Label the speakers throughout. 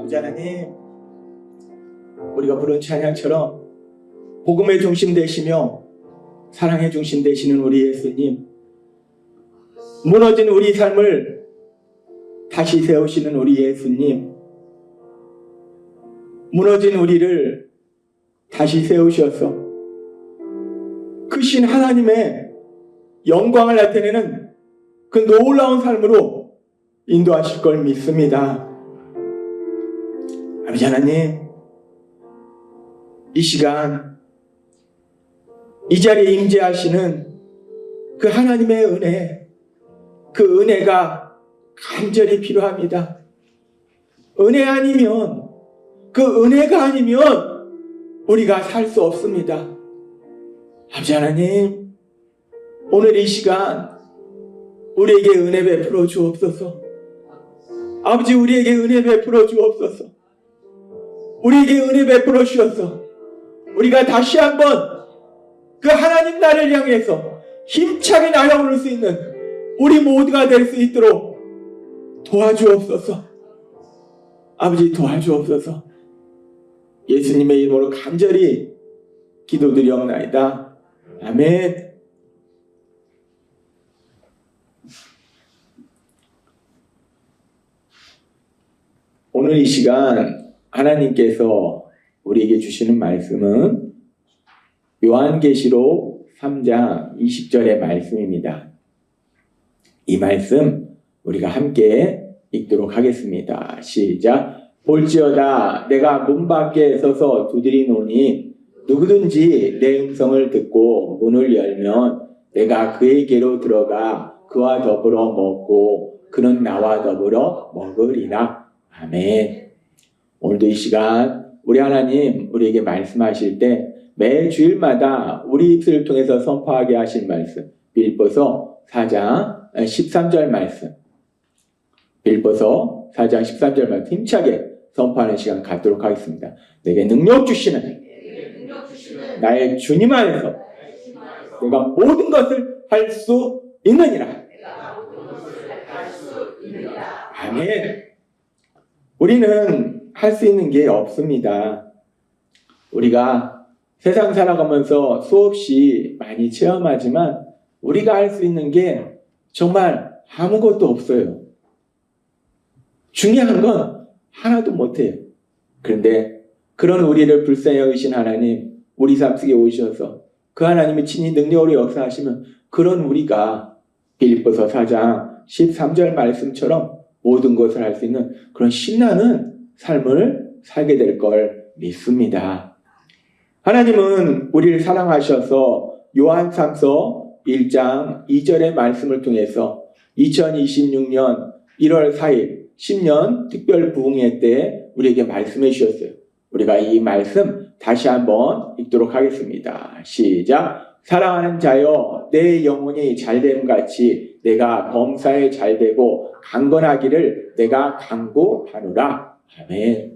Speaker 1: 아버지 하나님, 우리가 부른 찬양처럼 복음의 중심 되시며 사랑의 중심 되시는 우리 예수님, 무너진 우리 삶을 다시 세우시는 우리 예수님, 무너진 우리를 다시 세우셔서 크신 하나님의 영광을 나타내는 그 놀라운 삶으로 인도하실 걸 믿습니다. 아버지 하나님, 이 시간 이 자리에 임재하시는 그 하나님의 은혜, 그 은혜가 간절히 필요합니다. 은혜 아니면, 그 은혜가 아니면 우리가 살 수 없습니다. 아버지 하나님, 오늘 이 시간 우리에게 은혜 베풀어 주옵소서. 아버지, 우리에게 은혜 베풀어 주옵소서. 우리에게 은혜 베풀어 주셔서 우리가 다시 한번 그 하나님 나라를 향해서 힘차게 날아오를 수 있는 우리 모두가 될 수 있도록 도와주옵소서. 아버지, 도와주옵소서. 예수님의 이름으로 간절히 기도드리옵나이다. 아멘. 오늘 이 시간 하나님께서 우리에게 주시는 말씀은 요한계시록 3장 20절의 말씀입니다. 이 말씀 우리가 함께 읽도록 하겠습니다. 시작. 볼지어다 내가 문 밖에 서서 두드리노니 누구든지 내 음성을 듣고 문을 열면 내가 그에게로 들어가 그와 더불어 먹고 그는 나와 더불어 먹으리라. 아멘. 오늘도 이 시간 우리 하나님 우리에게 말씀하실 때 매 주일마다 우리 입술을 통해서 선포하게 하신 말씀, 빌립보서 4장 13절 말씀, 빌립보서 4장 13절 말씀 힘차게 선포하는 시간 갖도록 하겠습니다. 내게 능력 주시는 나의 주님 안에서 내가 모든 것을 할 수 있느니라. 아멘. 우리는 할 수 있는 게 없습니다. 우리가 세상 살아가면서 수없이 많이 체험하지만 우리가 할 수 있는 게 정말 아무것도 없어요. 중요한 건 하나도 못해요. 그런데 그런 우리를 불쌍히 여기신 하나님, 우리 삶 속에 오셔서 그 하나님이 친히 능력으로 역사하시면 그런 우리가 빌립보서 4장 13절 말씀처럼 모든 것을 할 수 있는 그런 신나는 삶을 살게 될 걸 믿습니다. 하나님은 우리를 사랑하셔서 요한3서 1장 2절의 말씀을 통해서 2026년 1월 4일 10년 특별 부흥회 때 우리에게 말씀해 주셨어요. 우리가 이 말씀 다시 한번 읽도록 하겠습니다. 시작. 사랑하는 자여, 내 영혼이 잘됨 같이 내가 범사에 잘되고 강건하기를 내가 간구하노라. 아멘.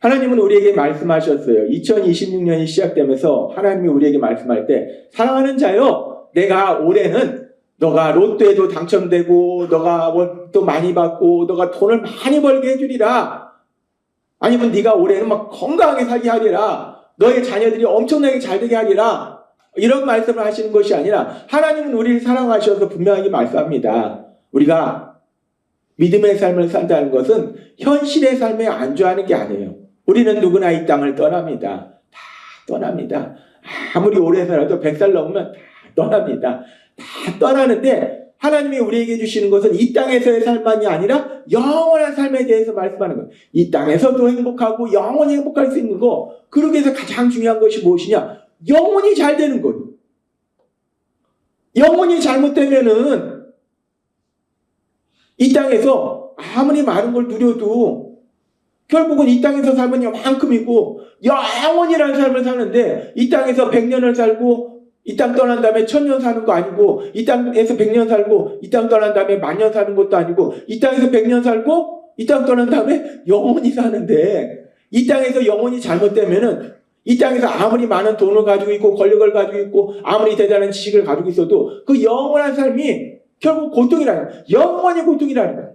Speaker 1: 하나님은 우리에게 말씀하셨어요. 2026년이 시작되면서 하나님이 우리에게 말씀할 때 사랑하는 자여, 내가 올해는 너가 로또에도 당첨되고 너가 또 많이 받고 너가 돈을 많이 벌게 해주리라. 아니면 네가 올해는 막 건강하게 살게 하리라. 너의 자녀들이 엄청나게 잘되게 하리라. 이런 말씀을 하시는 것이 아니라 하나님은 우리를 사랑하셔서 분명하게 말씀합니다. 우리가 믿음의 삶을 산다는 것은 현실의 삶에 안주하는 게 아니에요. 우리는 누구나 이 땅을 떠납니다. 다 떠납니다. 아무리 오래 살아도 100살 넘으면 다 떠납니다. 다 떠나는데 하나님이 우리에게 주시는 것은 이 땅에서의 삶만이 아니라 영원한 삶에 대해서 말씀하는 거예요. 이 땅에서도 행복하고 영원히 행복할 수 있는 거. 그러기 위해서 가장 중요한 것이 무엇이냐? 영혼이 잘 되는 거예요. 영혼이 잘못되면은 이 땅에서 아무리 많은 걸 누려도 결국은 이 땅에서 살면 이만큼이고 영원이라는 삶을 사는데 이 땅에서 100년을 살고 이 땅 떠난 다음에 1000년 사는 거 아니고 이 땅에서 100년 살고 이 땅 떠난 다음에 10,000년 사는 것도 아니고 이 땅에서 100년 살고 이 땅 떠난 다음에 영원히 사는데 이 땅에서 영혼이 잘못되면은 이 땅에서 아무리 많은 돈을 가지고 있고 권력을 가지고 있고 아무리 대단한 지식을 가지고 있어도 그 영원한 삶이 결국 고통이라는 거예요. 영원히 고통이라는 거예요.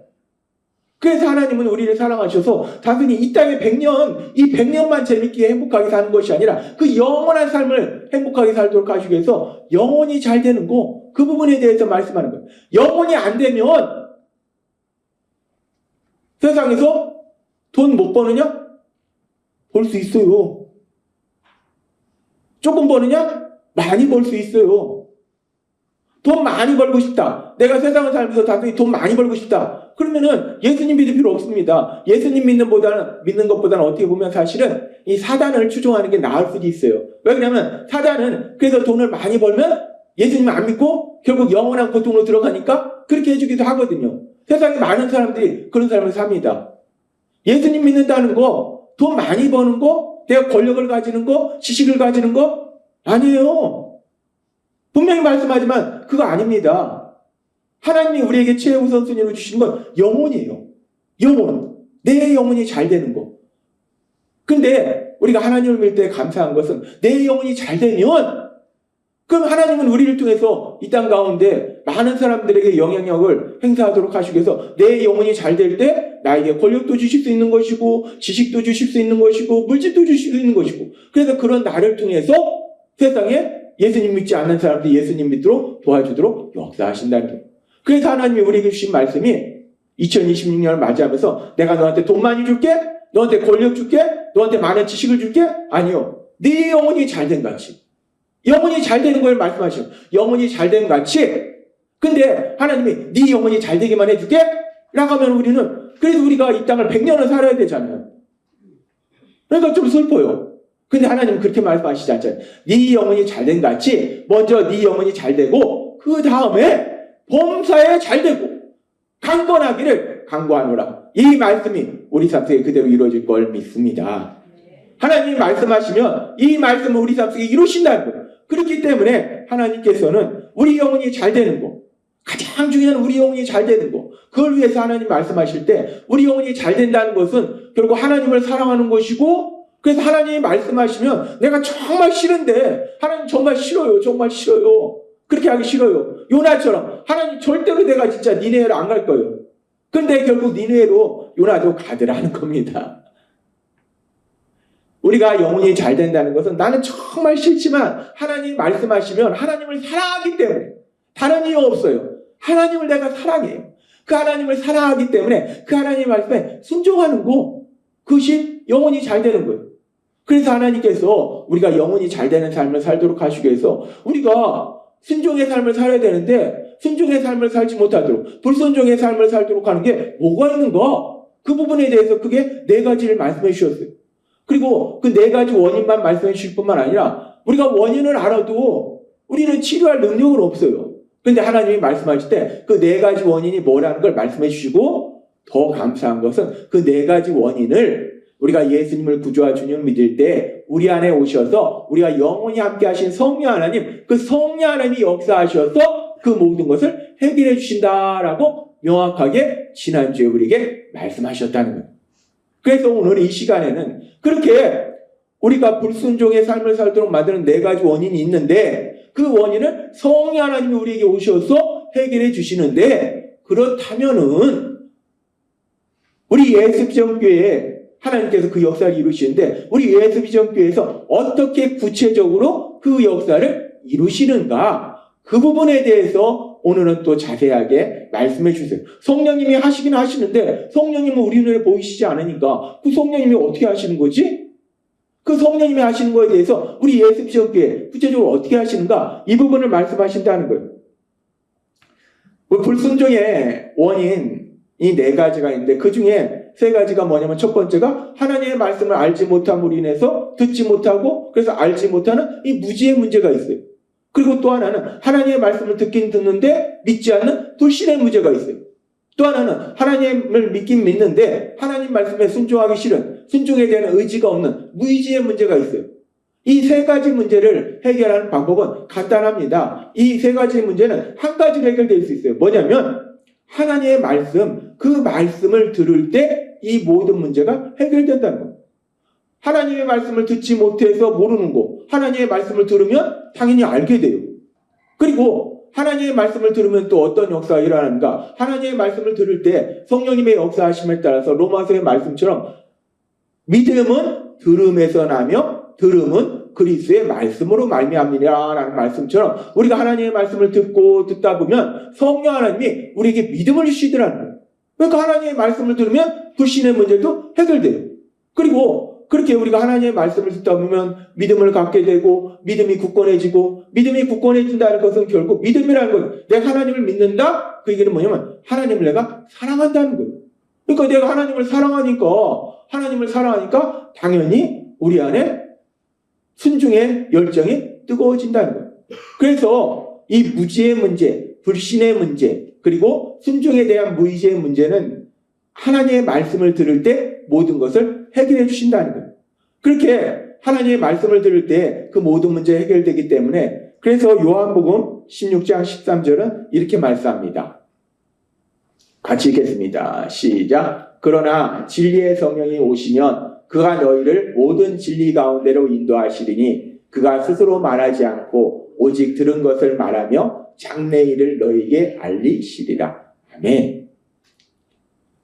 Speaker 1: 그래서 하나님은 우리를 사랑하셔서 단순히 이 땅에 100년, 이 100년만 재밌게 행복하게 사는 것이 아니라 그 영원한 삶을 행복하게 살도록 하시기 위해서 영혼이 잘 되는 거, 그 부분에 대해서 말씀하는 거예요. 영혼이 안 되면 세상에서 돈 못 버느냐? 벌 수 있어요. 조금 버느냐? 많이 벌 수 있어요. 돈 많이 벌고 싶다. 내가 세상을 살면서 단순히 돈 많이 벌고 싶다. 그러면은 예수님 믿을 필요 없습니다. 예수님 믿는 것보다는 어떻게 보면 사실은 이 사단을 추종하는 게 나을 수도 있어요. 왜 그러냐면 사단은 그래서 돈을 많이 벌면 예수님 안 믿고 결국 영원한 고통으로 들어가니까 그렇게 해주기도 하거든요. 세상에 많은 사람들이 그런 삶을 삽니다. 예수님 믿는다는 거, 돈 많이 버는 거, 내가 권력을 가지는 거, 지식을 가지는 거 아니에요. 분명히 말씀하지만 그거 아닙니다. 하나님이 우리에게 최우선순위로 주신 건 영혼이에요. 영혼. 내 영혼이 잘 되는 거. 근데 우리가 하나님을 믿을 때 감사한 것은 내 영혼이 잘 되면 그럼 하나님은 우리를 통해서 이 땅 가운데 많은 사람들에게 영향력을 행사하도록 하시기 위해서 내 영혼이 잘 될 때 나에게 권력도 주실 수 있는 것이고 지식도 주실 수 있는 것이고 물질도 주실 수 있는 것이고 그래서 그런 나를 통해서 세상에 예수님 믿지 않는 사람들이 예수님 믿도록 도와주도록 역사하신다는 거예요. 그래서 하나님이 우리에게 주신 말씀이 2026년을 맞이하면서 내가 너한테 돈 많이 줄게? 너한테 권력 줄게? 너한테 많은 지식을 줄게? 아니요. 네 영혼이 잘된 같이. 영혼이 잘 되는 걸 말씀하시죠. 영혼이 잘 되는 같이. 근데 하나님이 네 영혼이 잘 되기만 해줄게? 라고 하면 우리는 그래도 우리가 이 땅을 100년을 살아야 되잖아요. 그러니까 좀 슬퍼요. 근데 하나님은 그렇게 말씀하시지 않잖아요. 네 영혼이 잘 된 같이 먼저 네 영혼이 잘 되고 그 다음에 범사에 잘 되고 강건하기를 강구하노라. 이 말씀이 우리 삶 속에 그대로 이루어질 걸 믿습니다. 하나님이 말씀하시면 이 말씀을 우리 삶 속에 이루신다는 거예요. 그렇기 때문에 하나님께서는 우리 영혼이 잘 되는 거, 가장 중요한 우리 영혼이 잘 되는 거, 그걸 위해서 하나님 말씀하실 때 우리 영혼이 잘 된다는 것은 결국 하나님을 사랑하는 것이고 그래서 하나님이 말씀하시면 내가 정말 싫은데 하나님 정말 싫어요. 정말 싫어요. 그렇게 하기 싫어요. 요나처럼 하나님 절대로 내가 진짜 니네로 안 갈 거예요. 근데 결국 니네로 요나도 가더라는 겁니다. 우리가 영혼이 잘 된다는 것은 나는 정말 싫지만 하나님이 말씀하시면 하나님을 사랑하기 때문에 다른 이유 없어요. 하나님을 내가 사랑해요. 그 하나님을 사랑하기 때문에 그 하나님의 말씀에 순종하는 거 그것이 영혼이 잘 되는 거예요. 그래서 하나님께서 우리가 영혼이 잘 되는 삶을 살도록 하시기 위해서 우리가 순종의 삶을 살아야 되는데 순종의 삶을 살지 못하도록 불순종의 삶을 살도록 하는 게 뭐가 있는가? 그 부분에 대해서 그게 4가지를 말씀해 주셨어요. 그리고 그 4가지 원인만 말씀해 주실 뿐만 아니라 우리가 원인을 알아도 우리는 치료할 능력은 없어요. 그런데 하나님이 말씀하실 때 그 4가지 원인이 뭐라는 걸 말씀해 주시고 더 감사한 것은 그 4가지 원인을 우리가 예수님을 구주와 주님을 믿을 때 우리 안에 오셔서 우리가 영원히 함께 하신 성령 하나님, 그 성령 하나님이 역사하셔서 그 모든 것을 해결해 주신다라고 명확하게 지난주에 우리에게 말씀하셨다는 거예요. 그래서 오늘 이 시간에는 그렇게 우리가 불순종의 삶을 살도록 만드는 4가지 원인이 있는데 그 원인을 성령 하나님이 우리에게 오셔서 해결해 주시는데 그렇다면은 우리 예수비전교회에 하나님께서 그 역사를 이루시는데 우리 예수비전교회에서 어떻게 구체적으로 그 역사를 이루시는가 그 부분에 대해서 오늘은 또 자세하게 말씀해 주세요. 성령님이 하시긴 하시는데 성령님은 우리 눈에 보이시지 않으니까 그 성령님이 어떻게 하시는 거지? 그 성령님이 하시는 거에 대해서 우리 예수비전교회 구체적으로 어떻게 하시는가 이 부분을 말씀하신다는 거예요. 불순종의 원인이 4가지가 있는데 그 중에 3가지가 뭐냐면 첫 번째가 하나님의 말씀을 알지 못함으로 인해서 듣지 못하고 그래서 알지 못하는 이 무지의 문제가 있어요. 그리고 또 하나는 하나님의 말씀을 듣긴 듣는데 믿지 않는 불신의 문제가 있어요. 또 하나는 하나님을 믿긴 믿는데 하나님 말씀에 순종하기 싫은 순종에 대한 의지가 없는 무의지의 문제가 있어요. 이 3가지 문제를 해결하는 방법은 간단합니다. 이 3가지 문제는 한 가지로 해결될 수 있어요. 뭐냐면 하나님의 말씀, 그 말씀을 들을 때 이 모든 문제가 해결된다는 거예요. 하나님의 말씀을 듣지 못해서 모르는 거, 하나님의 말씀을 들으면 당연히 알게 돼요. 그리고 하나님의 말씀을 들으면 또 어떤 역사가 일어나는가? 하나님의 말씀을 들을 때 성령님의 역사하심에 따라서 로마서의 말씀처럼 믿음은 들음에서 나며 들음은 그리스도의 말씀으로 말미암느니라라는 말씀처럼 우리가 하나님의 말씀을 듣다 보면 성령 하나님이 우리에게 믿음을 주시더라는 거예요. 그러니까 하나님의 말씀을 들으면 불신의 문제도 해결돼요. 그리고 그렇게 우리가 하나님의 말씀을 듣다 보면 믿음을 갖게 되고 믿음이 굳건해지고 믿음이 굳건해진다는 것은 결국 믿음이라는 건 내가 하나님을 믿는다? 그 얘기는 뭐냐면 하나님을 내가 사랑한다는 거예요. 그러니까 내가 하나님을 사랑하니까 당연히 우리 안에 순종의 열정이 뜨거워진다는 거예요. 그래서 이 무지의 문제, 불신의 문제, 그리고 순종에 대한 무의지의 문제는 하나님의 말씀을 들을 때 모든 것을 해결해 주신다는 거예요. 그렇게 하나님의 말씀을 들을 때 그 모든 문제 해결되기 때문에 그래서 요한복음 16장 13절은 이렇게 말씀합니다. 같이 읽겠습니다. 시작. 그러나 진리의 성령이 오시면 그가 너희를 모든 진리 가운데로 인도하시리니 그가 스스로 말하지 않고 오직 들은 것을 말하며 장래일을 너희에게 알리시리라. 아멘.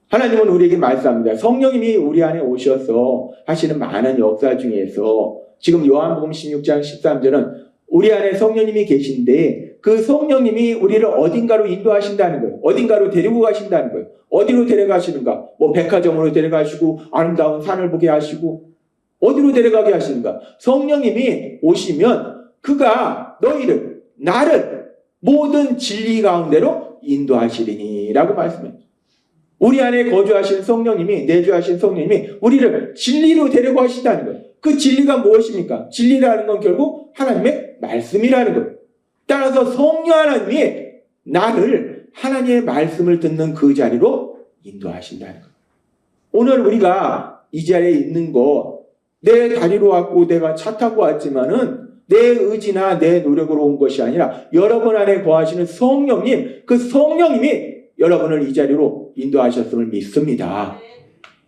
Speaker 1: 하나님은 우리에게 말씀합니다. 성령님이 우리 안에 오셔서 하시는 많은 역사 중에서 지금 요한복음 16장 13절은 우리 안에 성령님이 계신데 그 성령님이 우리를 어딘가로 인도하신다는 거예요. 어딘가로 데리고 가신다는 거예요. 어디로 데려가시는가? 뭐 백화점으로 데려가시고 아름다운 산을 보게 하시고 어디로 데려가게 하시는가? 성령님이 오시면 그가 너희를 나를 모든 진리 가운데로 인도하시리니라고 말씀해요. 우리 안에 거주하신 성령님이 내주하신 성령님이 우리를 진리로 데리고 하시다는 거예요. 그 진리가 무엇입니까? 진리라는 건 결국 하나님의 말씀이라는 거예요. 따라서 성령 하나님이 나를 하나님의 말씀을 듣는 그 자리로 인도하신다는 거예요. 오늘 우리가 이 자리에 있는 거 내 다리로 왔고 내가 차 타고 왔지만은 내 의지나 내 노력으로 온 것이 아니라 여러분 안에 거하시는 성령님, 그 성령님이 여러분을 이 자리로 인도하셨음을 믿습니다.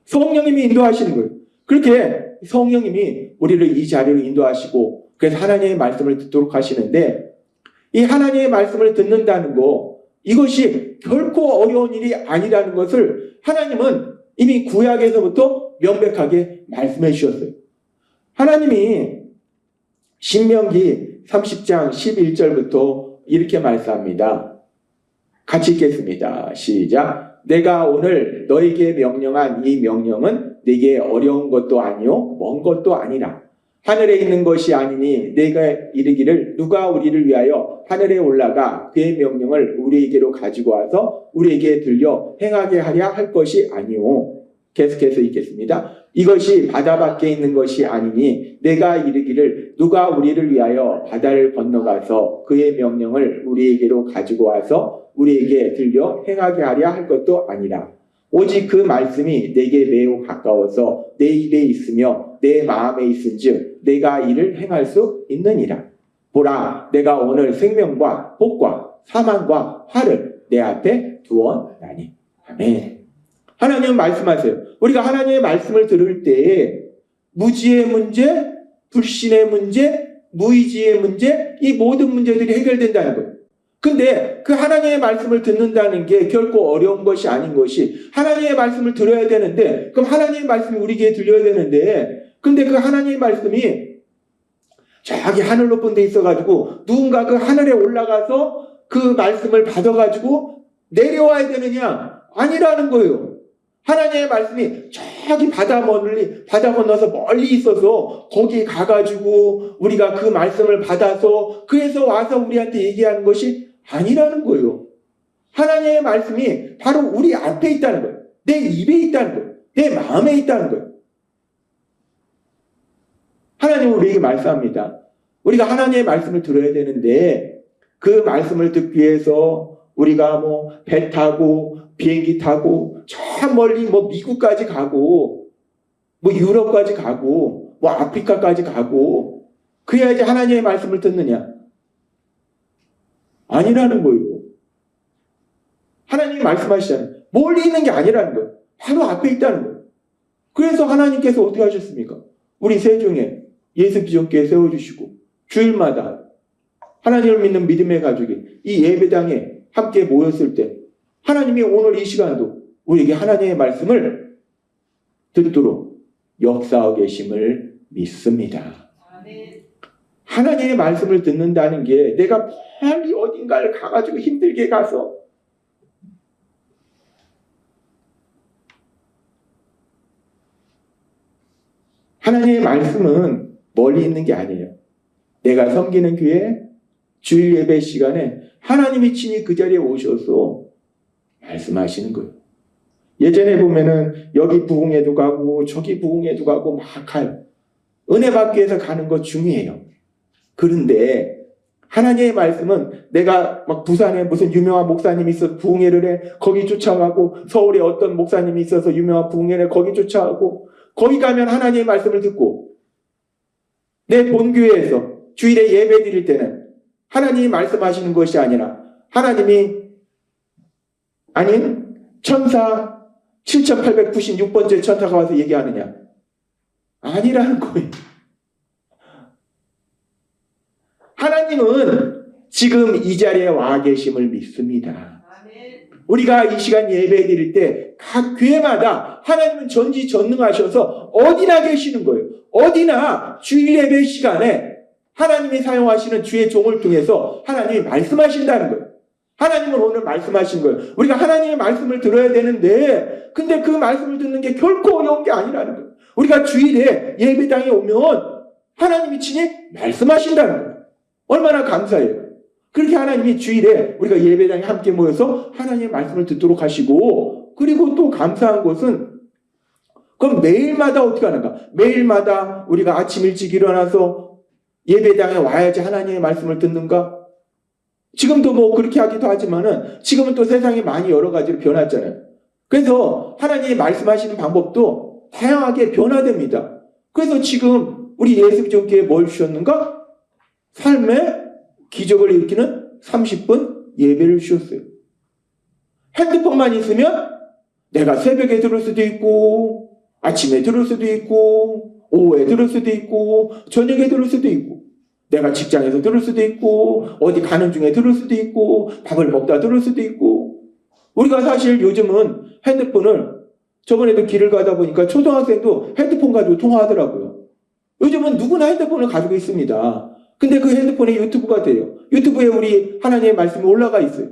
Speaker 1: 성령님이 인도하시는 거예요. 그렇게 성령님이 우리를 이 자리로 인도하시고 그래서 하나님의 말씀을 듣도록 하시는데 이 하나님의 말씀을 듣는다는 거 이것이 결코 어려운 일이 아니라는 것을 하나님은 이미 구약에서부터 명백하게 말씀해 주셨어요. 하나님이 신명기 30장 11절부터 이렇게 말씀합니다. 같이 읽겠습니다. 시작. 내가 오늘 너에게 명령한 이 명령은 네게 어려운 것도 아니요 먼 것도 아니라 하늘에 있는 것이 아니니 내가 이르기를 누가 우리를 위하여 하늘에 올라가 그의 명령을 우리에게로 가지고 와서 우리에게 들려 행하게 하랴 할 것이 아니오. 계속해서 읽겠습니다. 이것이 바다 밖에 있는 것이 아니니 내가 이르기를 누가 우리를 위하여 바다를 건너가서 그의 명령을 우리에게로 가지고 와서 우리에게 들려 행하게 하랴 할 것도 아니라 오직 그 말씀이 내게 매우 가까워서 내 입에 있으며 내 마음에 있은즉 내가 이를 행할 수 있느니라. 보라, 내가 오늘 생명과 복과 사망과 화를 내 앞에 두었나니. 아멘. 하나님은 말씀하세요. 우리가 하나님의 말씀을 들을 때에 무지의 문제, 불신의 문제, 무의지의 문제, 이 모든 문제들이 해결된다는 거예요. 근데 그 하나님의 말씀을 듣는다는 게 결코 어려운 것이 아닌 것이 하나님의 말씀을 들어야 되는데 그럼 하나님의 말씀이 우리에게 들려야 되는데 근데 그 하나님의 말씀이 저기 하늘 높은 데 있어가지고 누군가 그 하늘에 올라가서 그 말씀을 받아가지고 내려와야 되느냐? 아니라는 거예요. 하나님의 말씀이 저기 바다 건너서 멀리 있어서 거기 가가지고 우리가 그 말씀을 받아서 그래서 와서 우리한테 얘기하는 것이 아니라는 거예요. 하나님의 말씀이 바로 우리 앞에 있다는 거예요. 내 입에 있다는 거예요. 내 마음에 있다는 거예요. 하나님은 우리에게 말씀합니다. 우리가 하나님의 말씀을 들어야 되는데 그 말씀을 듣기 위해서 우리가 배 타고 비행기 타고 저 멀리 미국까지 가고 유럽까지 가고 아프리카까지 가고 그래야지 하나님의 말씀을 듣느냐? 아니라는 거예요. 하나님이 말씀하시잖아요. 멀리 있는 게 아니라는 거예요. 바로 앞에 있다는 거예요. 그래서 하나님께서 어떻게 하셨습니까? 우리 세종에 예수 비전교회 세워주시고 주일마다 하나님을 믿는 믿음의 가족이 이 예배당에 함께 모였을 때 하나님이 오늘 이 시간도 우리에게 하나님의 말씀을 듣도록 역사하고 계심을 믿습니다. 하나님의 말씀을 듣는다는 게 내가 빨리 어딘가를 가가지고 힘들게 가서 하나님의 말씀은 멀리 있는 게 아니에요. 내가 섬기는 교회 주일 예배 시간에 하나님이 친히 그 자리에 오셔서 말씀하시는 거예요. 예전에 보면은 여기 부흥회도 가고 저기 부흥회도 가고 막 가요. 은혜 받기 위해서 가는 거 중요해요. 그런데 하나님의 말씀은 내가 막 부산에 무슨 유명한 목사님이 있어서 부흥회를 해 거기 쫓아가고 서울에 어떤 목사님이 있어서 유명한 부흥회를 해 거기 쫓아가고 거기 가면 하나님의 말씀을 듣고 내 본교회에서 주일에 예배 드릴 때는 하나님이 말씀하시는 것이 아니라 하나님이 아닌 천사 7896번째 천사가 와서 얘기하느냐? 아니라는 거예요. 하나님은 지금 이 자리에 와 계심을 믿습니다. 우리가 이 시간 예배 드릴 때 각 교회마다 하나님은 전지전능하셔서 어디나 계시는 거예요. 어디나 주일 예배 시간에 하나님이 사용하시는 주의 종을 통해서 하나님이 말씀하신다는 거예요. 하나님은 오늘 말씀하신 거예요. 우리가 하나님의 말씀을 들어야 되는데 근데 그 말씀을 듣는 게 결코 어려운 게 아니라는 거예요. 우리가 주일에 예배당에 오면 하나님이 친히 말씀하신다는 거예요. 얼마나 감사해요. 그렇게 하나님이 주일에 우리가 예배당에 함께 모여서 하나님의 말씀을 듣도록 하시고 그리고 또 감사한 것은 그럼 매일마다 어떻게 하는가? 매일마다 우리가 아침 일찍 일어나서 예배당에 와야지 하나님의 말씀을 듣는가? 지금도 뭐 그렇게 하기도 하지만은 지금은 또 세상이 많이 여러 가지로 변했잖아요. 그래서 하나님이 말씀하시는 방법도 다양하게 변화됩니다. 그래서 지금 우리 예수교회에 뭘 주셨는가? 삶의 기적을 일으키는 30분 예배를 주셨어요. 핸드폰만 있으면 내가 새벽에 들을 수도 있고 아침에 들을 수도 있고 오후에 들을 수도 있고 저녁에 들을 수도 있고 내가 직장에서 들을 수도 있고 어디 가는 중에 들을 수도 있고 밥을 먹다 들을 수도 있고 우리가 사실 요즘은 핸드폰을 저번에도 길을 가다 보니까 초등학생도 핸드폰 가지고 통화하더라고요. 요즘은 누구나 핸드폰을 가지고 있습니다. 근데 그 핸드폰에 유튜브가 돼요. 유튜브에 우리 하나님의 말씀이 올라가 있어요.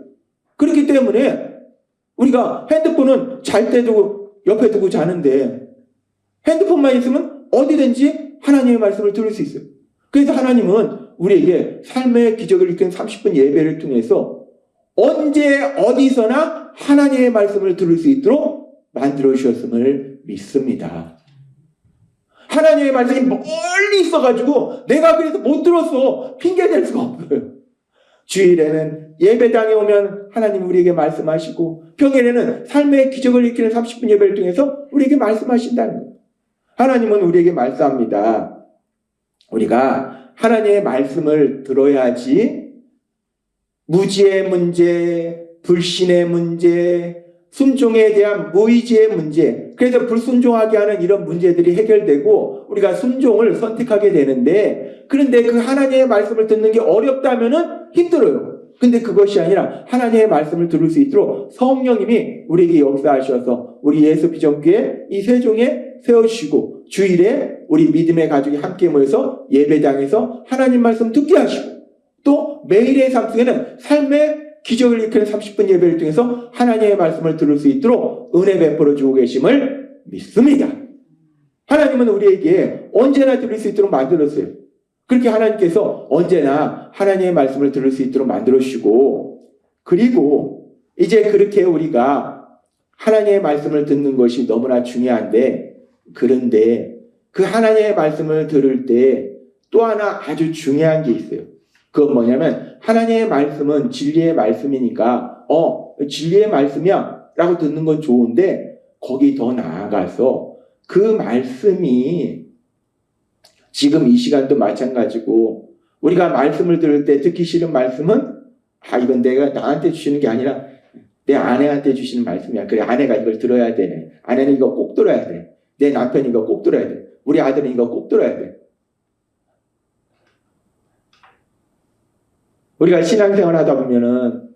Speaker 1: 그렇기 때문에 우리가 핸드폰은 잘 때도 옆에 두고 자는데 핸드폰만 있으면 어디든지 하나님의 말씀을 들을 수 있어요. 그래서 하나님은 우리에게 삶의 기적을 일으키는 30분 예배를 통해서 언제 어디서나 하나님의 말씀을 들을 수 있도록 만들어 주셨음을 믿습니다. 하나님의 말씀이 멀리 있어가지고 내가 그래서 못 들었어 핑계댈 수가 없어요. 주일에는 예배당에 오면 하나님이 우리에게 말씀하시고 평일에는 삶의 기적을 일으키는 30분 예배를 통해서 우리에게 말씀하신다는 거예요. 하나님은 우리에게 말씀합니다. 우리가 하나님의 말씀을 들어야지 무지의 문제, 불신의 문제, 순종에 대한 무의지의 문제, 그래서 불순종하게 하는 이런 문제들이 해결되고 우리가 순종을 선택하게 되는데 그런데 그 하나님의 말씀을 듣는 게 어렵다면은 힘들어요. 근데 그것이 아니라 하나님의 말씀을 들을 수 있도록 성령님이 우리에게 역사하셔서 우리 예수 비전교회 이 세종에 세워주시고 주일에 우리 믿음의 가족이 함께 모여서 예배당에서 하나님 말씀 듣게 하시고 또 매일의 삶 속에는 삶의 기적을 일으키는 30분 예배를 통해서 하나님의 말씀을 들을 수 있도록 은혜 베풀어 주고 계심을 믿습니다. 하나님은 우리에게 언제나 들을 수 있도록 만들었어요. 그렇게 하나님께서 언제나 하나님의 말씀을 들을 수 있도록 만들어 주시고 그리고 이제 그렇게 우리가 하나님의 말씀을 듣는 것이 너무나 중요한데 그런데 그 하나님의 말씀을 들을 때 또 하나 아주 중요한 게 있어요. 그건 뭐냐면 하나님의 말씀은 진리의 말씀이니까 진리의 말씀이야 라고 듣는 건 좋은데 거기 더 나아가서 그 말씀이 지금 이 시간도 마찬가지고 우리가 말씀을 들을 때 듣기 싫은 말씀은 이건 내가 나한테 주시는 게 아니라 내 아내한테 주시는 말씀이야. 그래 아내가 이걸 들어야 되네. 아내는 이거 꼭 들어야 돼. 내 남편이 이거 꼭 들어야 돼. 우리 아들은 이거 꼭 들어야 돼. 우리가 신앙생활 하다 보면은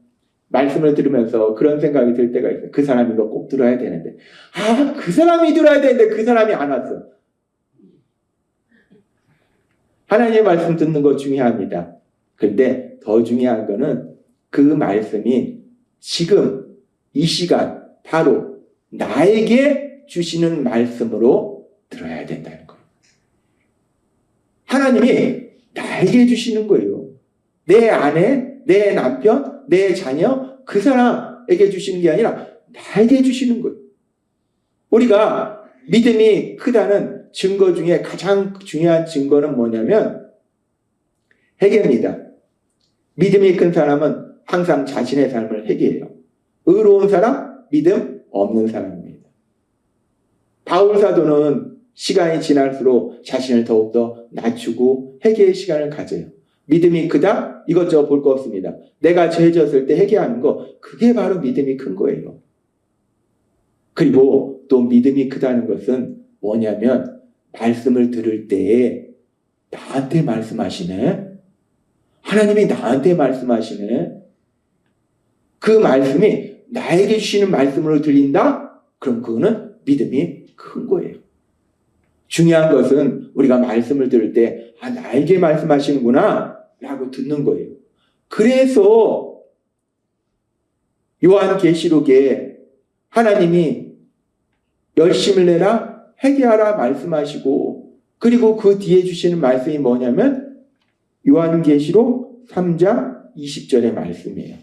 Speaker 1: 말씀을 들으면서 그런 생각이 들 때가 있어요. 그 사람이 이거 꼭 들어야 되는데. 그 사람이 들어야 되는데 그 사람이 안 왔어. 하나님의 말씀 듣는 거 중요합니다. 근데 더 중요한 거는 그 말씀이 지금 이 시간 바로 나에게 주시는 말씀으로 들어야 된다는 거예요. 하나님이 나에게 주시는 거예요. 내 아내, 내 남편, 내 자녀, 그 사람에게 주시는 게 아니라 나에게 주시는 거예요. 우리가 믿음이 크다는 증거 중에 가장 중요한 증거는 뭐냐면 회개입니다. 믿음이 큰 사람은 항상 자신의 삶을 회개해요. 의로운 사람, 믿음 없는 사람입니다. 바울 사도는 시간이 지날수록 자신을 더욱더 낮추고 회개의 시간을 가져요. 믿음이 크다? 이것저것 볼 거 없습니다. 내가 죄졌을 때 회개하는 거, 그게 바로 믿음이 큰 거예요. 그리고 또 믿음이 크다는 것은 뭐냐면 말씀을 들을 때에 나한테 말씀하시네. 하나님이 나한테 말씀하시네. 그 말씀이 나에게 주시는 말씀으로 들린다? 그럼 그거는 믿음이 큰 거예요. 중요한 것은 우리가 말씀을 들을 때 나에게 말씀하시는구나 라고 듣는 거예요. 그래서 요한계시록에 하나님이 열심을 내라 회개하라 말씀하시고 그리고 그 뒤에 주시는 말씀이 뭐냐면 요한계시록 3장 20절의 말씀이에요.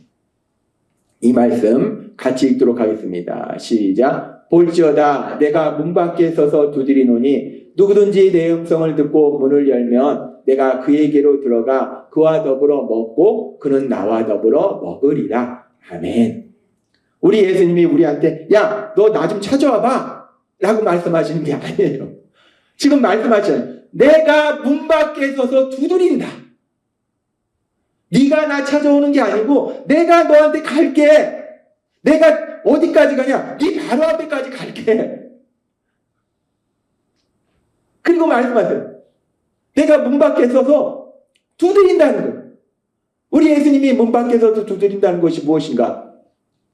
Speaker 1: 이 말씀 같이 읽도록 하겠습니다. 시작. 볼지어다 내가 문 밖에 서서 두드리노니 누구든지 내 음성을 듣고 문을 열면 내가 그에게로 들어가 그와 더불어 먹고 그는 나와 더불어 먹으리라. 아멘. 우리 예수님이 우리한테 야, 너 나 좀 찾아와봐 라고 말씀하시는 게 아니에요. 지금 말씀하시는 내가 문 밖에 서서 두드린다. 네가 나 찾아오는 게 아니고 내가 너한테 갈게. 내가 어디까지 가냐? 네 바로 앞에까지 갈게. 그리고 말씀하세요. 내가 문 밖에 서서 두드린다는 거예요. 우리 예수님이 문 밖에 서서 두드린다는 것이 무엇인가?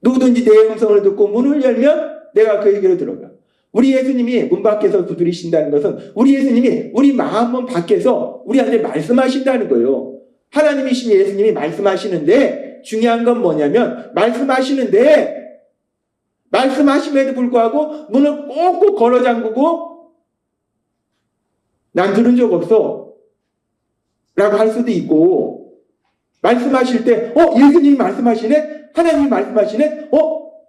Speaker 1: 누구든지 내 음성을 듣고 문을 열면 내가 그에게로 들어가. 우리 예수님이 문 밖에서 두드리신다는 것은 우리 예수님이 우리 마음 밖에서 우리한테 말씀하신다는 거예요. 하나님이신 예수님이 말씀하시는데 중요한 건 뭐냐면 말씀하심에도 불구하고 문을 꼭꼭 걸어 잠그고 난 들은 적 없어 라고 할 수도 있고 말씀하실 때 예수님이 말씀하시네? 하나님이 말씀하시네?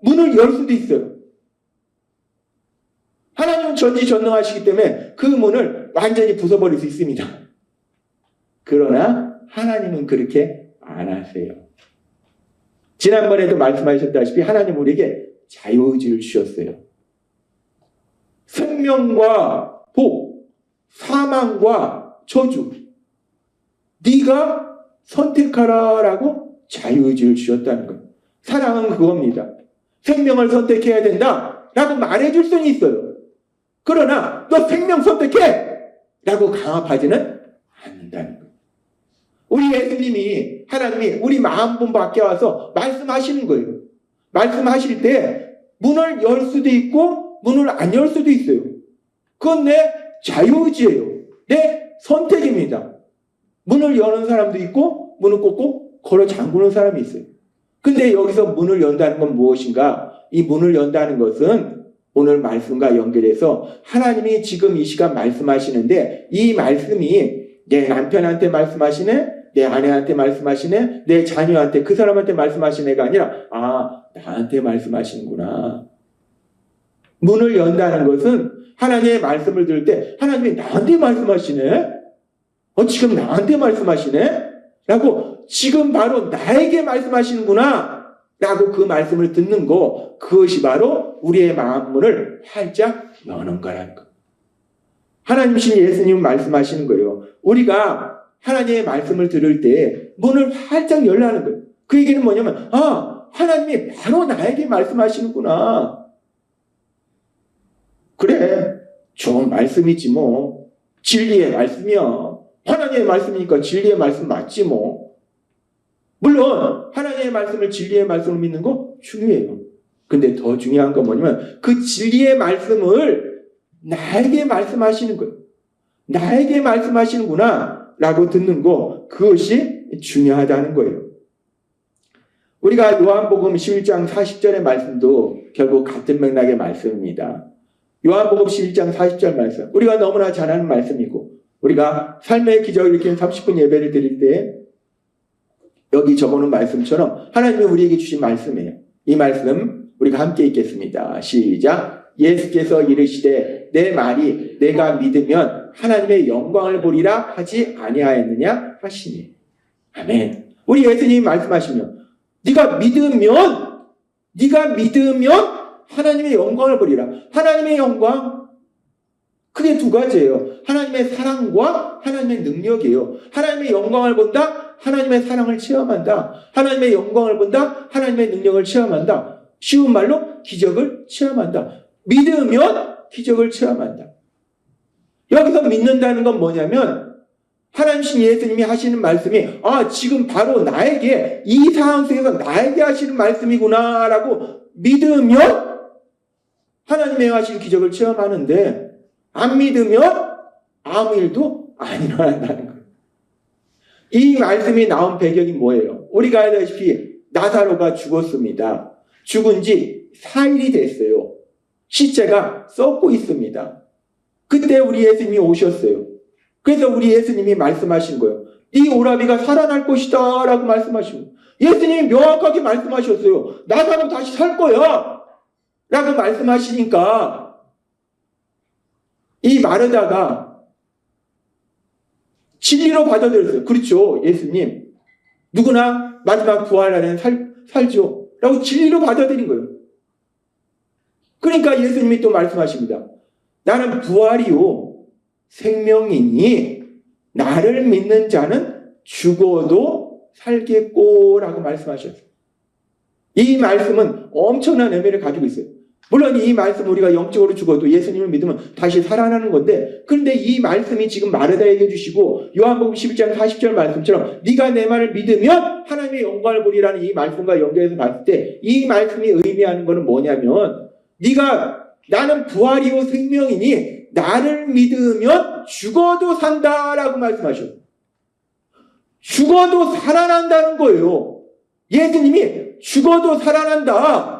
Speaker 1: 문을 열 수도 있어요. 하나님은 전지전능하시기 때문에 그 문을 완전히 부숴버릴 수 있습니다. 그러나 하나님은 그렇게 안 하세요. 지난번에도 말씀하셨다시피 하나님 우리에게 자유의지를 주셨어요. 생명과 복, 사망과 저주 네가 선택하라라고 자유의지를 주셨다는 거예요. 사랑은 그겁니다. 생명을 선택해야 된다라고 말해줄 수는 있어요. 그러나 너 생명 선택해! 라고 강압하지는 않는다는 거예요. 우리 예수님이 하나님이 우리 마음 밖에 와서 말씀하시는 거예요. 말씀하실 때 문을 열 수도 있고 문을 안 열 수도 있어요. 그건 내 자유의지예요. 내 선택입니다. 문을 여는 사람도 있고 문을 꼭꼭 걸어 잠그는 사람이 있어요. 근데 여기서 문을 연다는 건 무엇인가? 이 문을 연다는 것은 오늘 말씀과 연결해서 하나님이 지금 이 시간 말씀하시는데 이 말씀이 내 남편한테 말씀하시네? 내 아내한테 말씀하시네? 내 자녀한테 그 사람한테 말씀하시네가 아니라 나한테 말씀하시는구나. 문을 연다는 것은 하나님의 말씀을 들을 때 하나님이 나한테 말씀하시네? 지금 나한테 말씀하시네? 라고 지금 바로 나에게 말씀하시는구나 라고 그 말씀을 듣는 거 그것이 바로 우리의 마음 문을 활짝 여는 거라는 거. 하나님이신 예수님은 말씀하시는 거예요. 우리가 하나님의 말씀을 들을 때 문을 활짝 열라는 거예요. 그 얘기는 뭐냐면 하나님이 바로 나에게 말씀하시는구나. 그래 좋은 말씀이지 뭐. 진리의 말씀이야. 하나님의 말씀이니까 진리의 말씀 맞지 뭐. 물론 하나님의 말씀을 진리의 말씀을 믿는 거 중요해요. 근데 더 중요한 건 뭐냐면 그 진리의 말씀을 나에게 말씀하시는 거예요. 나에게 말씀하시는구나 라고 듣는 거, 그것이 중요하다는 거예요. 우리가 요한복음 11장 40절의 말씀도 결국 같은 맥락의 말씀입니다. 요한복음 11장 40절 말씀, 우리가 너무나 잘 아는 말씀이고, 우리가 삶의 기적을 일으키는 30분 예배를 드릴 때 여기 적어놓은 말씀처럼 하나님이 우리에게 주신 말씀이에요. 이 말씀 우리가 함께 읽겠습니다. 시작. 예수께서 이르시되 내 말이 내가 믿으면 하나님의 영광을 보리라 하지 아니하였느냐 하시니. 아멘. 우리 예수님이 말씀하시면 네가 믿으면 하나님의 영광을 보리라. 하나님의 영광, 크게 두 가지예요. 하나님의 사랑과 하나님의 능력이에요. 하나님의 영광을 본다, 하나님의 사랑을 체험한다. 하나님의 영광을 본다, 하나님의 능력을 체험한다. 쉬운 말로 기적을 체험한다. 믿으면 기적을 체험한다. 여기서 믿는다는 건 뭐냐면 하나님신 예수님이 하시는 말씀이 지금 바로 나에게 이 상황 속에서 나에게 하시는 말씀이구나 라고 믿으면 하나님의 하신 기적을 체험하는데 안 믿으면 아무 일도 안 일어난다는 거예요. 이 말씀이 나온 배경이 뭐예요? 우리가 알다시피 나사로가 죽었습니다. 죽은 지 4일이 됐어요. 시체가 썩고 있습니다. 그때 우리 예수님이 오셨어요. 그래서 우리 예수님이 말씀하신 거예요. 이 오라비가 살아날 것이다 라고 말씀하신 거예요. 예수님이 명확하게 말씀하셨어요. 나사로 다시 살 거야 라고 말씀하시니까 이 마르다가 진리로 받아들였어요. 그렇죠, 예수님. 누구나 마지막 부활날에는 살죠 라고 진리로 받아들인 거예요. 그러니까 예수님이 또 말씀하십니다. 나는 부활이요 생명이니 나를 믿는 자는 죽어도 살겠고 라고 말씀하셨어요. 이 말씀은 엄청난 의미를 가지고 있어요. 물론 이 말씀 우리가 영적으로 죽어도 예수님을 믿으면 다시 살아나는 건데, 그런데 이 말씀이 지금 마르다에게 주시고 요한복음 11장 40절 말씀처럼 네가 내 말을 믿으면 하나님의 영광을 보리라는 이 말씀과 연결해서 봤을 때 이 말씀이 의미하는 것은 뭐냐면 나는 부활이요 생명이니 나를 믿으면 죽어도 산다라고 말씀하셨어요. 죽어도 살아난다는 거예요. 예수님이 죽어도 살아난다.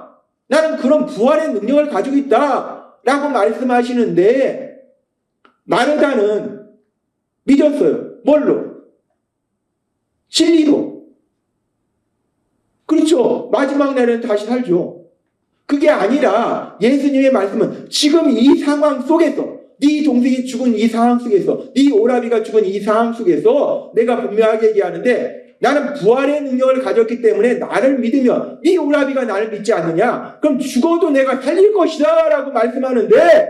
Speaker 1: 나는 그런 부활의 능력을 가지고 있다 라고 말씀하시는데 마르다는 믿었어요. 뭘로? 진리로. 그렇죠. 마지막 날에는 다시 살죠. 그게 아니라 예수님의 말씀은 지금 이 상황 속에서, 네 동생이 죽은 이 상황 속에서, 네 오라비가 죽은 이 상황 속에서 내가 분명하게 얘기하는데 나는 부활의 능력을 가졌기 때문에 나를 믿으면 네 오라비가 나를 믿지 않느냐? 그럼 죽어도 내가 살릴 것이다 라고 말씀하는데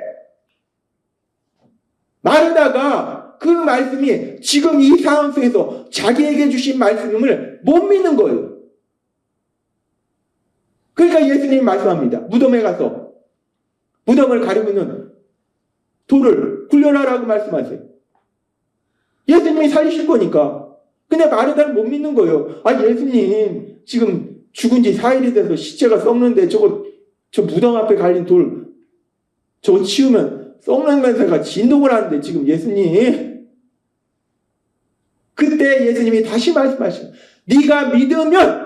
Speaker 1: 마르다가 그 말씀이 지금 이 상황 속에서 자기에게 주신 말씀임을 못 믿는 거예요. 그러니까 예수님이 말씀합니다. 무덤에 가서 무덤을 가리고 있는 돌을 굴려라라고 말씀하세요. 예수님이 살리실 거니까. 근데 마르다는 못 믿는 거예요. 예수님 지금 죽은 지 4일이 돼서 시체가 썩는데 저 무덤 앞에 갈린 돌 저거 치우면 썩는 냄새가 진동을 하는데 지금 예수님. 그때 예수님이 다시 말씀하십니다. 네가 믿으면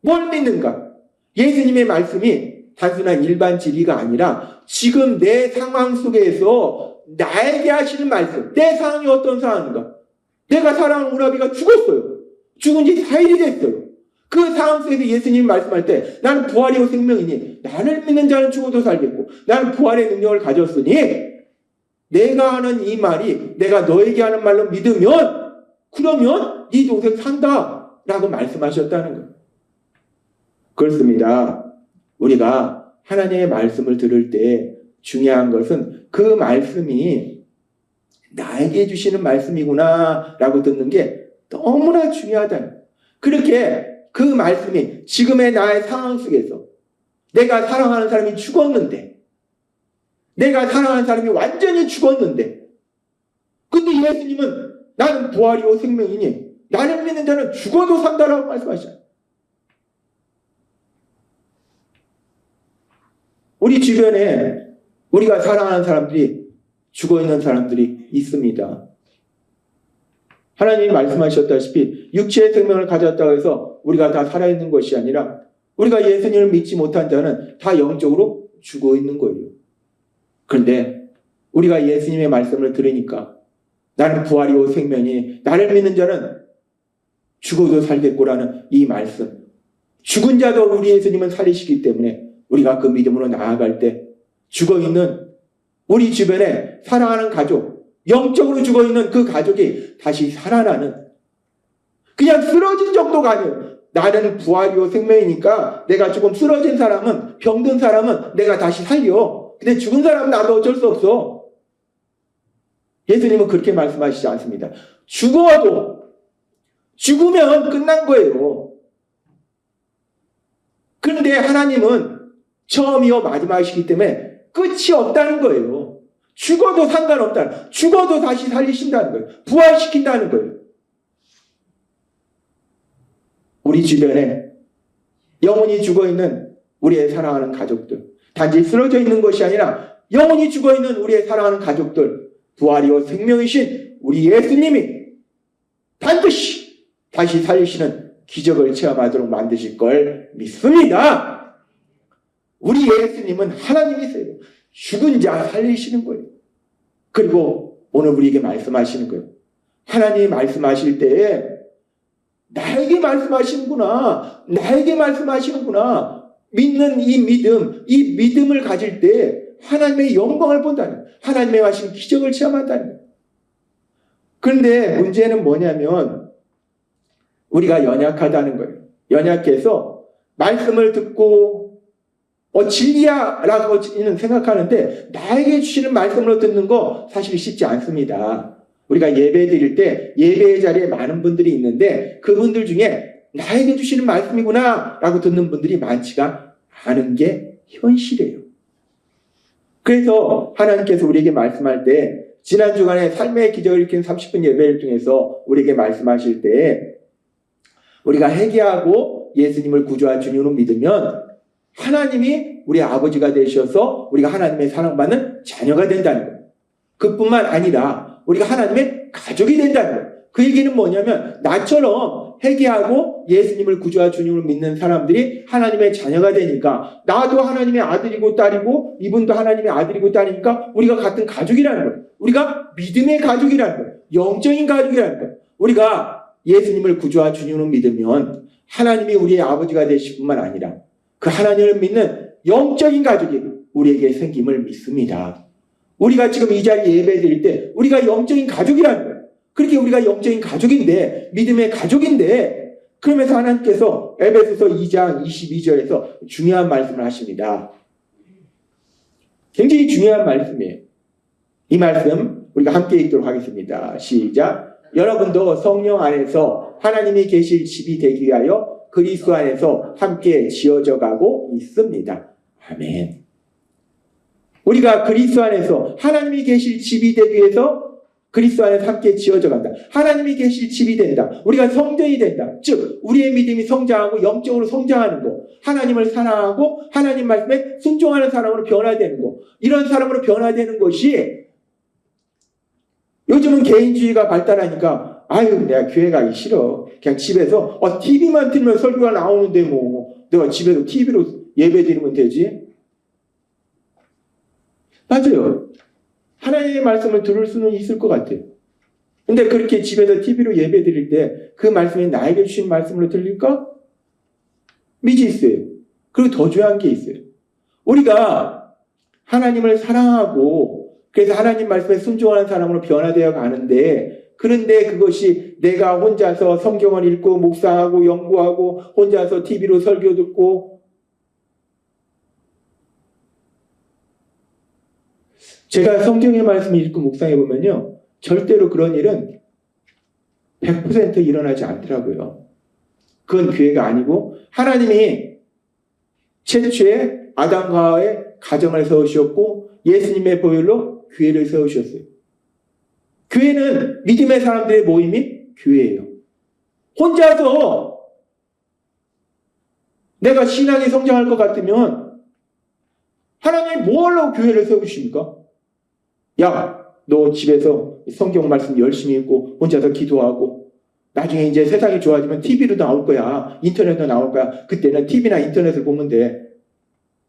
Speaker 1: 뭘 믿는가? 예수님의 말씀이 단순한 일반 진리가 아니라 지금 내 상황 속에서 나에게 하시는 말씀. 내 상황이 어떤 상황인가? 내가 사랑하는 오라비가 죽었어요. 죽은 지 4일이 됐어요. 그 상황 속에서 예수님이 말씀할 때 나는 부활이요 생명이니 나를 믿는 자는 죽어도 살겠고 나는 부활의 능력을 가졌으니 내가 하는 이 말이 내가 너에게 하는 말로 믿으면 그러면 네 동생 산다 라고 말씀하셨다는 거예요. 그렇습니다. 우리가 하나님의 말씀을 들을 때 중요한 것은 그 말씀이 나에게 주시는 말씀이구나 라고 듣는 게 너무나 중요하다. 그렇게 그 말씀이 지금의 나의 상황 속에서 내가 사랑하는 사람이 죽었는데 내가 사랑하는 사람이 완전히 죽었는데 근데 예수님은 나는 부활이요 생명이니 나를 믿는 자는 죽어도 산다라고 말씀하시잖아요. 우리 주변에 우리가 사랑하는 사람들이 죽어있는 사람들이 있습니다. 하나님이 말씀하셨다시피 육체의 생명을 가졌다고 해서 우리가 다 살아있는 것이 아니라 우리가 예수님을 믿지 못한 자는 다 영적으로 죽어있는 거예요. 그런데 우리가 예수님의 말씀을 들으니까 나는 부활이요 생명이 나를 믿는 자는 죽어도 살겠고라는 이 말씀, 죽은 자도 우리 예수님은 살리시기 때문에 우리가 그 믿음으로 나아갈 때 죽어있는 우리 주변에 사랑하는 가족, 영적으로 죽어있는 그 가족이 다시 살아나는, 그냥 쓰러진 정도가 아니에요. 나는 부활이요 생명이니까 내가 조금 쓰러진 사람은, 병든 사람은 내가 다시 살려. 근데 죽은 사람은 나도 어쩔 수 없어. 예수님은 그렇게 말씀하시지 않습니다. 죽으면 끝난 거예요. 그런데 하나님은 처음이요 마지막이시기 때문에 끝이 없다는 거예요. 죽어도 상관없다. 죽어도 다시 살리신다는 거예요. 부활시킨다는 거예요. 우리 주변에 영원히 죽어있는 우리의 사랑하는 가족들, 단지 쓰러져 있는 것이 아니라 영원히 죽어있는 우리의 사랑하는 가족들, 부활이요 생명이신 우리 예수님이 반드시 다시 살리시는 기적을 체험하도록 만드실 걸 믿습니다. 우리 예수님은 하나님이세요. 죽은 자 살리시는 거예요. 그리고 오늘 우리에게 말씀하시는 거예요. 하나님이 말씀하실 때에 나에게 말씀하시는구나. 나에게 말씀하시는구나. 믿는 이 믿음을 가질 때 하나님의 영광을 본다는 거예요. 하나님의 하신 기적을 체험한다는 거예요. 그런데 문제는 뭐냐면 우리가 연약하다는 거예요. 연약해서 말씀을 듣고 진리야 라고 생각하는데 나에게 주시는 말씀으로 듣는 거 사실 쉽지 않습니다. 우리가 예배 드릴 때 예배의 자리에 많은 분들이 있는데 그분들 중에 나에게 주시는 말씀이구나 라고 듣는 분들이 많지가 않은 게 현실이에요. 그래서 하나님께서 우리에게 말씀할 때 지난 주간에 삶의 기적을 일으킨 30분 예배를 통해서 우리에게 말씀하실 때 우리가 회개하고 예수님을 구주와 주님으로 믿으면 하나님이 우리의 아버지가 되셔서 우리가 하나님의 사랑받는 자녀가 된다는 거예요. 그뿐만 아니라 우리가 하나님의 가족이 된다는 거예요. 그 얘기는 뭐냐면 나처럼 회개하고 예수님을 구주와 주님으로 믿는 사람들이 하나님의 자녀가 되니까 나도 하나님의 아들이고 딸이고 이분도 하나님의 아들이고 딸이니까 우리가 같은 가족이라는 거예요. 우리가 믿음의 가족이라는 거예요. 영적인 가족이라는 거예요. 우리가 예수님을 구주와 주님으로 믿으면 하나님이 우리의 아버지가 되실 뿐만 아니라 그 하나님을 믿는 영적인 가족이 우리에게 생김을 믿습니다. 우리가 지금 이 자리에 예배 드릴 때 우리가 영적인 가족이라는 거예요. 그렇게 우리가 영적인 가족인데 믿음의 가족인데 그러면서 하나님께서 에베소서 2장 22절에서 중요한 말씀을 하십니다. 굉장히 중요한 말씀이에요. 이 말씀 우리가 함께 읽도록 하겠습니다. 시작. 여러분도 성령 안에서 하나님이 계실 집이 되기 위하여 그리스도 안에서 함께 지어져 가고 있습니다. 아멘. 우리가 그리스도 안에서 하나님이 계실 집이 되기 위해서 그리스도 안에서 함께 지어져 간다. 하나님이 계실 집이 된다. 우리가 성전이 된다. 즉 우리의 믿음이 성장하고 영적으로 성장하는 거. 하나님을 사랑하고 하나님 말씀에 순종하는 사람으로 변화되는 거. 이런 사람으로 변화되는 것이 요즘은 개인주의가 발달하니까 아유 내가 교회 가기 싫어. 그냥 집에서 TV만 틀면 설교가 나오는데 뭐 내가 집에서 TV로 예배 드리면 되지. 맞아요. 하나님의 말씀을 들을 수는 있을 것 같아요. 근데 그렇게 집에서 TV로 예배 드릴 때 그 말씀이 나에게 주신 말씀으로 들릴까? 미지있어요. 그리고 더 중요한 게 있어요. 우리가 하나님을 사랑하고 그래서 하나님 말씀에 순종하는 사람으로 변화되어 가는데 그런데 그것이 내가 혼자서 성경을 읽고 묵상하고 연구하고 혼자서 TV로 설교 듣고 제가 성경의 말씀을 읽고 묵상해 보면요. 절대로 그런 일은 100% 일어나지 않더라고요. 그건 교회가 아니고 하나님이 최초에 아담과 하와의 가정을 세우셨고 예수님의 보혈로 교회를 세우셨어요. 교회는 믿음의 사람들의 모임이 교회예요. 혼자서 내가 신앙이 성장할 것 같으면 하나님이 뭐하려고 교회를 세우십니까? 야, 너 집에서 성경 말씀 열심히 읽고 혼자서 기도하고 나중에 이제 세상이 좋아지면 TV로 나올 거야. 인터넷도 나올 거야. 그때는 TV나 인터넷을 보면 돼.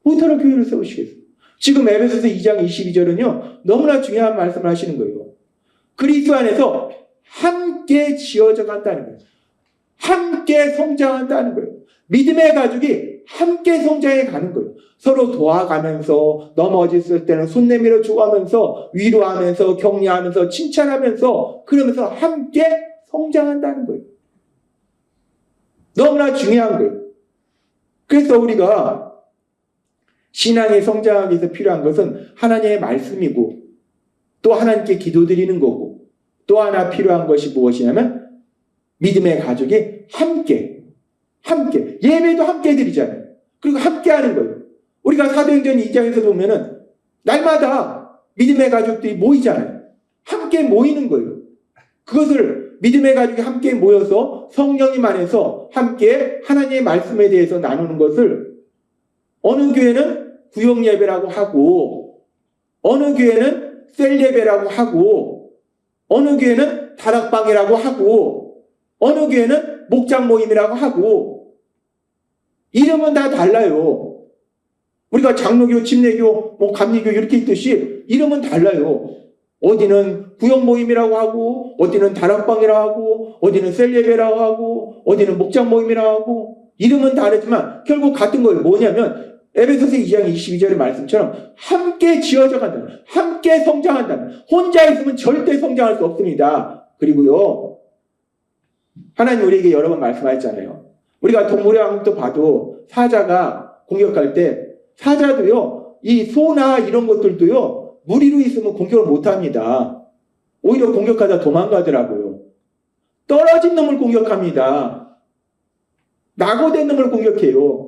Speaker 1: 어떻게 교회를 세우시겠어요? 지금 에베소서 2장 22절은요. 너무나 중요한 말씀을 하시는 거예요. 그리스도 안에서 함께 지어져 간다는 거예요. 함께 성장한다는 거예요. 믿음의 가족이 함께 성장해 가는 거예요. 서로 도와가면서 넘어졌을 때는 손 내밀어 주고하면서 위로하면서 격려하면서 칭찬하면서 그러면서 함께 성장한다는 거예요. 너무나 중요한 거예요. 그래서 우리가 신앙이 성장하기 위해서 필요한 것은 하나님의 말씀이고 또 하나님께 기도드리는 거고 또 하나 필요한 것이 무엇이냐면 믿음의 가족이 함께 예배도 함께 드리잖아요. 그리고 함께 하는 거예요. 우리가 사도행전 2장에서 보면은 날마다 믿음의 가족들이 모이잖아요. 함께 모이는 거예요. 그것을 믿음의 가족이 함께 모여서 성령님 안에서 함께 하나님의 말씀에 대해서 나누는 것을 어느 교회는 구역 예배라고 하고 어느 교회는 셀 예배라고 하고 어느 교회는 다락방이라고 하고 어느 교회는 목장 모임이라고 하고 이름은 다 달라요. 우리가 장로교, 침례교, 감리교 이렇게 있듯이 이름은 달라요. 어디는 구역 모임이라고 하고 어디는 다락방이라고 하고 어디는 셀 예배라고 하고 어디는 목장 모임이라고 하고 이름은 다르지만 결국 같은 거예요. 뭐냐면 에베소서 2장 22절의 말씀처럼 함께 지어져 간다는, 함께 성장한다는. 혼자 있으면 절대 성장할 수 없습니다. 그리고요, 하나님 우리에게 여러 번 말씀하셨잖아요. 우리가 동물의 왕국도 봐도 사자가 공격할 때 사자도요, 이 소나 이런 것들도요, 무리로 있으면 공격을 못합니다. 오히려 공격하다 도망가더라고요. 떨어진 놈을 공격합니다. 낙오된 놈을 공격해요.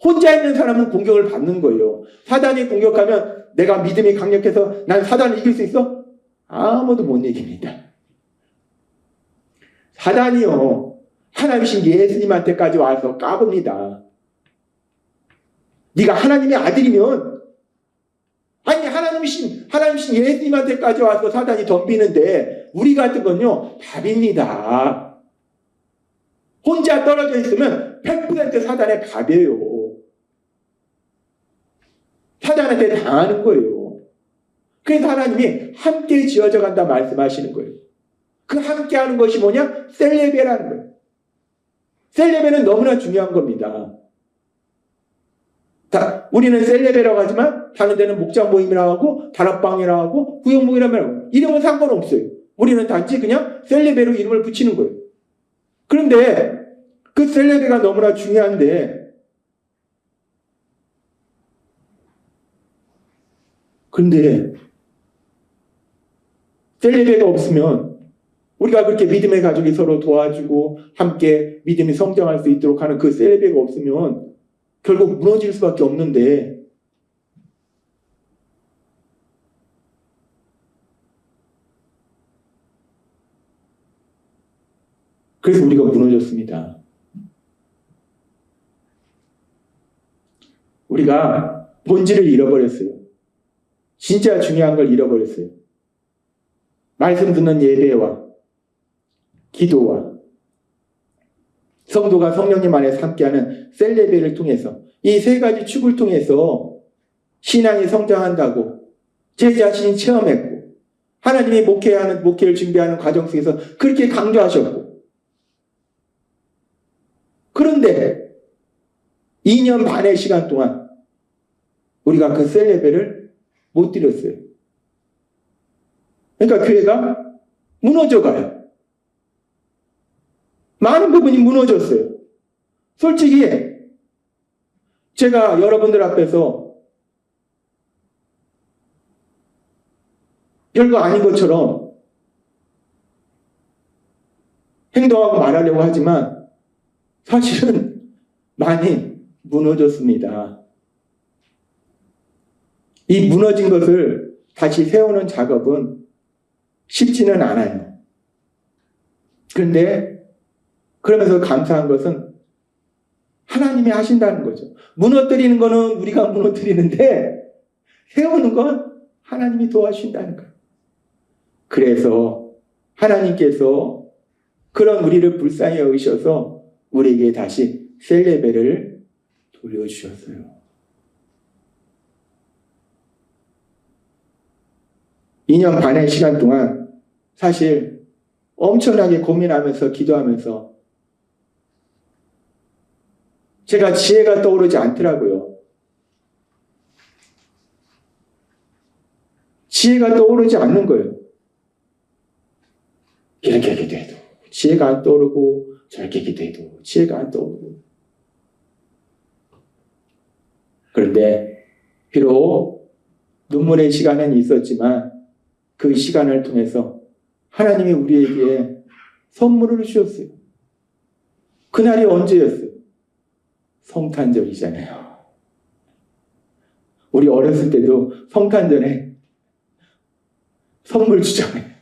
Speaker 1: 혼자 있는 사람은 공격을 받는 거예요. 사단이 공격하면 내가 믿음이 강력해서 난 사단을 이길 수 있어? 아무도 못 이깁니다. 사단이요, 하나님이신 예수님한테까지 와서 까봅니다. 네가 하나님의 아들이면, 아니 하나님이신 예수님한테까지 와서 사단이 덤비는데 우리 같은 건요 밥입니다. 혼자 떨어져 있으면 100% 사단의 밥이에요. 사단한테 당하는 거예요. 그래서 하나님이 함께 지어져 간다 말씀하시는 거예요. 그 함께 하는 것이 뭐냐? 셀레베라는 거예요. 셀레베는 너무나 중요한 겁니다. 우리는 셀레베라고 하지만 다른 데는 목장 모임이라고 하고 다락방이라고 하고 구역 모임이라고 하고 이름은 상관없어요. 우리는 단지 그냥 셀레베로 이름을 붙이는 거예요. 그런데 그 셀레베가 너무나 중요한데 그런데 셀레베가 없으면 우리가 그렇게 믿음의 가족이 서로 도와주고 함께 믿음이 성장할 수 있도록 하는 그 셀레베가 없으면 결국 무너질 수밖에 없는데 그래서 우리가 무너졌습니다. 우리가 본질을 잃어버렸어요. 진짜 중요한 걸 잃어버렸어요. 말씀 듣는 예배와 기도와 성도가 성령님 안에서 함께하는 셀레베를 통해서 이 세 가지 축을 통해서 신앙이 성장한다고 제 자신이 체험했고 하나님이 목회를 준비하는 과정 속에서 그렇게 강조하셨고 그런데 2년 반의 시간 동안 우리가 그 셀레베를 못 드렸어요. 그러니까 교회가 무너져가요. 많은 부분이 무너졌어요. 솔직히 제가 여러분들 앞에서 별거 아닌 것처럼 행동하고 말하려고 하지만 사실은 많이 무너졌습니다. 이 무너진 것을 다시 세우는 작업은 쉽지는 않아요. 그런데 그러면서 감사한 것은 하나님이 하신다는 거죠. 무너뜨리는 거는 우리가 무너뜨리는데 세우는 건 하나님이 도와주신다는 거예요. 그래서 하나님께서 그런 우리를 불쌍히 여기셔서 우리에게 다시 셀레벨을 돌려주셨어요. 2년 반의 시간 동안 사실 엄청나게 고민하면서 기도하면서 제가 지혜가 떠오르지 않더라고요. 지혜가 떠오르지 않는 거예요. 이렇게 기도해도 지혜가 안 떠오르고 저렇게 기도해도 지혜가 안 떠오르고. 그런데 비록 눈물의 시간은 있었지만 그 시간을 통해서 하나님이 우리에게 선물을 주셨어요. 그날이 언제였어요? 성탄절이잖아요. 우리 어렸을 때도 성탄절에 선물 주잖아요.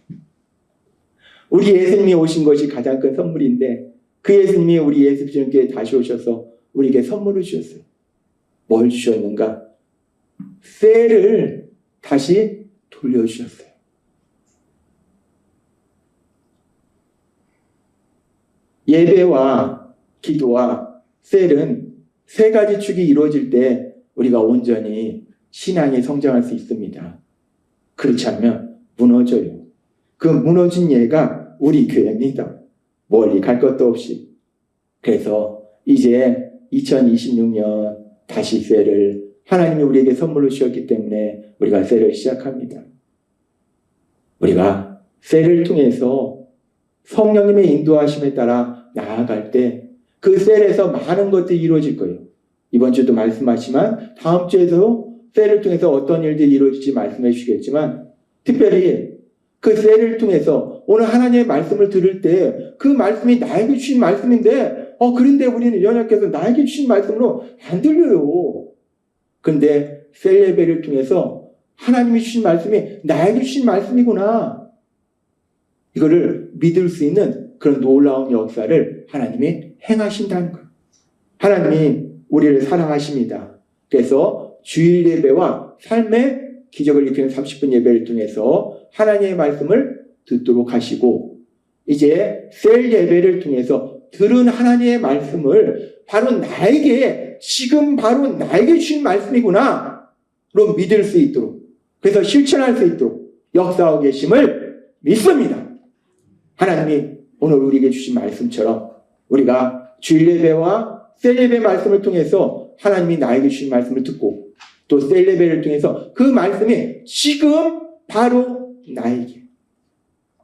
Speaker 1: 우리 예수님이 오신 것이 가장 큰 선물인데 그 예수님이 우리 예수님께 다시 오셔서 우리에게 선물을 주셨어요. 뭘 주셨는가? 셀을 다시 돌려주셨어요. 예배와 기도와 셀은 세 가지 축이 이루어질 때 우리가 온전히 신앙이 성장할 수 있습니다. 그렇지 않으면 무너져요. 그 무너진 예가 우리 교회입니다. 멀리 갈 것도 없이. 그래서 이제 2026년 다시 셀을 하나님이 우리에게 선물로 주셨기 때문에 우리가 셀을 시작합니다. 우리가 셀을 통해서 성령님의 인도하심에 따라 나아갈 때 그 셀에서 많은 것들이 이루어질 거예요. 이번 주도 말씀하시지만 다음 주에도 셀을 통해서 어떤 일들이 이루어질지 말씀해 주시겠지만 특별히 그 셀을 통해서 오늘 하나님의 말씀을 들을 때 그 말씀이 나에게 주신 말씀인데 그런데 우리는 연약해서 나에게 주신 말씀으로 안 들려요. 그런데 셀 예배를 통해서 하나님이 주신 말씀이 나에게 주신 말씀이구나. 이거를 믿을 수 있는 그런 놀라운 역사를 하나님이 행하신다는 거예요. 하나님이 우리를 사랑하십니다. 그래서 주일 예배와 삶의 기적을 일으키는 30분 예배를 통해서 하나님의 말씀을 듣도록 하시고 이제 셀 예배를 통해서 들은 하나님의 말씀을 바로 나에게 지금 바로 나에게 주신 말씀이구나 로 믿을 수 있도록 그래서 실천할 수 있도록 역사하고 계심을 믿습니다. 하나님이 오늘 우리에게 주신 말씀처럼 우리가 주일 예배와 셀 예배 말씀을 통해서 하나님이 나에게 주신 말씀을 듣고 또 셀 예배를 통해서 그 말씀이 지금 바로 나에게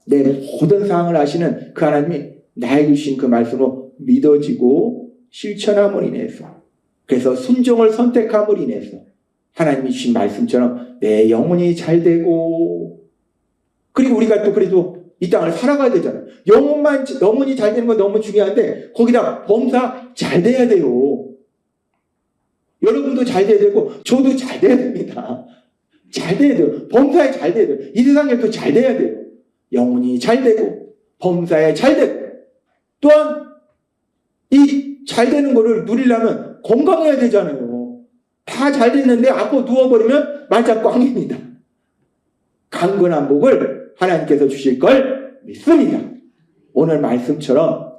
Speaker 1: 내 모든 상황을 아시는 그 하나님이 나에게 주신 그 말씀으로 믿어지고 실천함으로 인해서 그래서 순종을 선택함으로 인해서 하나님이 주신 말씀처럼 내 영혼이 잘 되고 그리고 우리가 또 그래도 이 땅을 살아가야 되잖아요. 영혼이 잘 되는 건 너무 중요한데 거기다 범사 잘 돼야 돼요. 여러분도 잘 돼야 되고 저도 잘 돼야 됩니다. 잘 돼야 돼요. 범사에 잘 돼야 돼요. 이 세상에도 잘 돼야 돼요. 영혼이 잘 되고 범사에 잘 되고 또한 이 잘 되는 거를 누리려면 건강해야 되잖아요. 다 잘 됐는데 아파 누워버리면 말짝 꽝입니다. 강건한 복을 하나님께서 주실 걸 믿습니다. 오늘 말씀처럼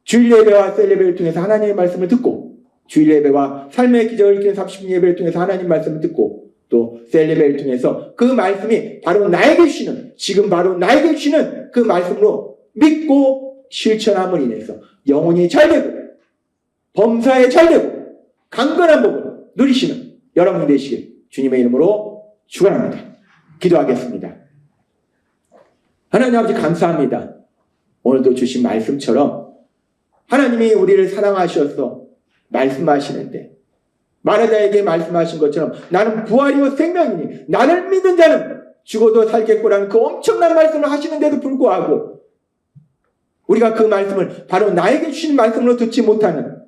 Speaker 1: 주일 예배와 셀 예배를 통해서 하나님의 말씀을 듣고 주일 예배와 삶의 기적을 일으키는 30분 예배를 통해서 하나님 말씀을 듣고 또 셀 예배를 통해서 그 말씀이 바로 나에게 주시는 지금 바로 나에게 주시는 그 말씀으로 믿고 실천함을 인해서 영혼이 잘 되고 범사에 잘 되고 강건한 복을 누리시는 여러분이 되시길 주님의 이름으로 축원합니다. 기도하겠습니다. 하나님 아버지 감사합니다. 오늘도 주신 말씀처럼 하나님이 우리를 사랑하셔서 말씀하시는데 마르다에게 말씀하신 것처럼 나는 부활이요 생명이니 나를 믿는 자는 죽어도 살겠구라는 그 엄청난 말씀을 하시는데도 불구하고 우리가 그 말씀을 바로 나에게 주신 말씀으로 듣지 못하는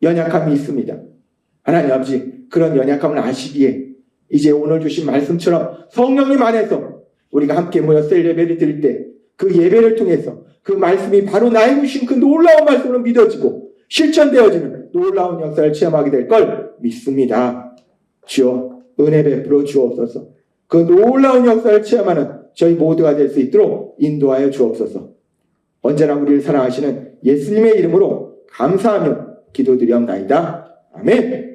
Speaker 1: 연약함이 있습니다. 하나님 아버지 그런 연약함을 아시기에 이제 오늘 주신 말씀처럼 성령님 안에서 우리가 함께 모여서 예배를 드릴 때 그 예배를 통해서 그 말씀이 바로 나에게 주신 그 놀라운 말씀으로 믿어지고 실천되어지는 놀라운 역사를 체험하게 될 걸 믿습니다. 주여 은혜 베풀어 주옵소서. 그 놀라운 역사를 체험하는 저희 모두가 될 수 있도록 인도하여 주옵소서. 언제나 우리를 사랑하시는 예수님의 이름으로 감사하며 기도드리옵나이다. 아멘.